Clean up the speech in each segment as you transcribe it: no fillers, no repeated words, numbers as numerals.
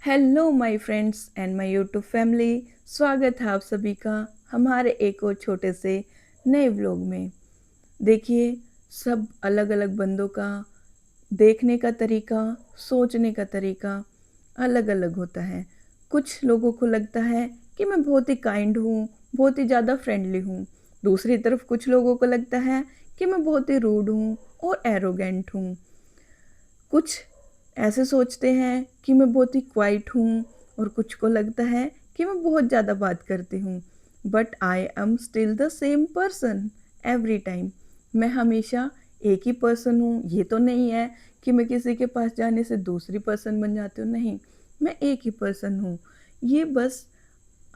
Hello my friends and my YouTube family. स्वागत है आप सभी का हमारे एक और छोटे से नए व्लॉग में। देखिए, सब अलग अलग बंदों का देखने का तरीका, सोचने का तरीका अलग अलग होता है। कुछ लोगों को लगता है कि मैं बहुत ही काइंड हूँ, बहुत ही ज़्यादा फ्रेंडली हूँ। दूसरी तरफ कुछ लोगों को लगता है कि मैं बहुत ही रूड हूँ और एरोगेंट हूँ। कुछ ऐसे सोचते हैं कि मैं बहुत ही क्वाइट हूँ और कुछ को लगता है कि मैं बहुत ज़्यादा बात करती हूँ। But I am still the same person every time. मैं हमेशा एक ही पर्सन हूँ। ये तो नहीं है कि मैं किसी के पास जाने से दूसरी पर्सन बन जाती हूँ, नहीं। मैं एक ही पर्सन हूँ। ये बस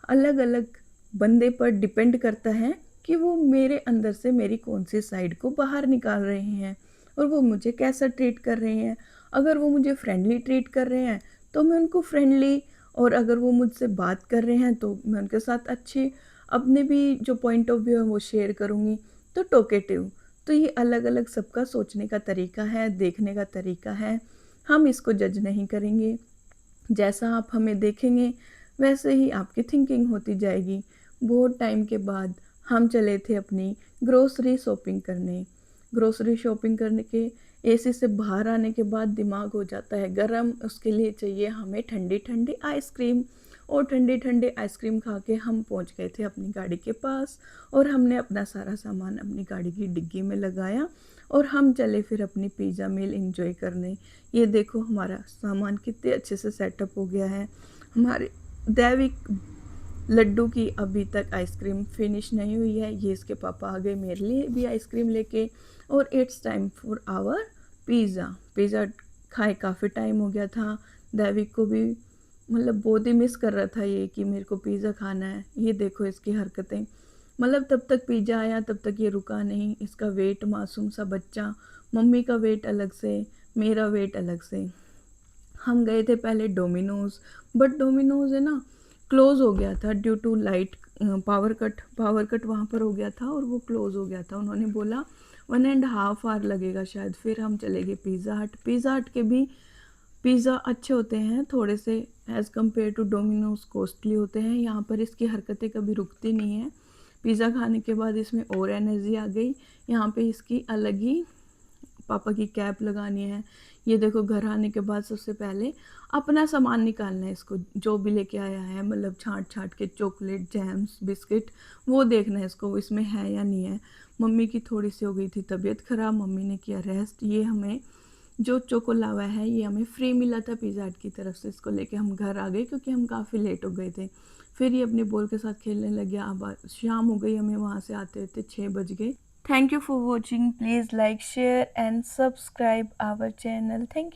अलग अलग बंदे पर डिपेंड करता है कि वो मेरे अंदर से मेरी कौन सी साइड को बाहर निकाल रहे हैं और वो मुझे कैसा ट्रीट कर रहे हैं। अगर वो मुझे फ्रेंडली ट्रीट कर रहे हैं तो मैं उनको फ्रेंडली, और अगर वो मुझसे बात कर रहे हैं तो मैं उनके साथ अच्छे अपने भी जो पॉइंट ऑफ व्यू है वो शेयर करूँगी। तो टोकेटिव, तो ये अलग अलग सबका सोचने का तरीका है, देखने का तरीका है। हम इसको जज नहीं करेंगे। जैसा आप हमें देखेंगे वैसे ही आपकी थिंकिंग होती जाएगी। बहुत टाइम के बाद हम चले थे अपनी ग्रोसरी शॉपिंग करने। ग्रोसरी शॉपिंग करने के एसी से बाहर आने के बाद दिमाग हो जाता है गरम। उसके लिए चाहिए हमें ठंडी ठंडी आइसक्रीम, और ठंडी ठंडी आइसक्रीम खा के हम पहुंच गए थे अपनी गाड़ी के पास। और हमने अपना सारा सामान अपनी गाड़ी की डिग्गी में लगाया और हम चले फिर अपनी पिज़्ज़ा मील एंजॉय करने। ये देखो हमारा सामान कितने अच्छे से सेटअप हो गया है। हमारे दैविक लड्डू की अभी तक आइसक्रीम फिनिश नहीं हुई है। ये इसके पापा आ गए मेरे लिए भी आइसक्रीम लेके। और it's time for our pizza. Pizza खाए काफ़ी टाइम हो गया था। दैविक को भी मतलब बहुत ही मिस कर रहा था ये कि मेरे को पिज़्ज़ा खाना है। ये देखो इसकी हरकतें। मतलब तब तक पिज़्ज़ा आया तब तक ये रुका नहीं। इसका वेट, मासूम सा बच्चा, मम्मी का वेट अलग से, मेरा वेट अलग से। हम गए थे पहले डोमिनोज़, बट डोमिनोज़ है ना क्लोज़ हो गया था due to light, power cut वहाँ पर हो गया था और वो क्लोज़ हो गया था। उन्होंने बोला 1.5 आवर लगेगा शायद। फिर हम चले गए पिज़्ज़ा हट। पिज़्ज़ा हट के भी पिज़्ज़ा अच्छे होते हैं थोड़े से, as compare to Domino's costly होते हैं। यहाँ पर इसकी हरकतें कभी रुकती नहीं हैं। पिज़्ज़ा खाने के बाद इसमें और एनर्जी आ गई। यहाँ पे इसकी अलग ही पापा की कैप लगानी है। ये देखो घर आने के बाद सबसे पहले अपना सामान निकालना है इसको, जो भी लेके आया है, मतलब छाँट छाँट के चॉकलेट, जैम्स, बिस्किट, वो देखना है इसको इसमें है या नहीं है। मम्मी की थोड़ी सी हो गई थी तबीयत ख़राब, मम्मी ने किया रेस्ट। ये हमें जो चोको लावा है ये हमें फ्री मिला था पिज़्ज़ा हट की तरफ से। इसको लेके हम घर आ गए क्योंकि हम काफ़ी लेट हो गए थे। फिर ये अपने बॉल के साथ खेलने लग गया। अब शाम हो गई, हमें वहाँ से आते आते 6 बज गए। Thank you for watching. Please like, share and subscribe our channel. Thank you.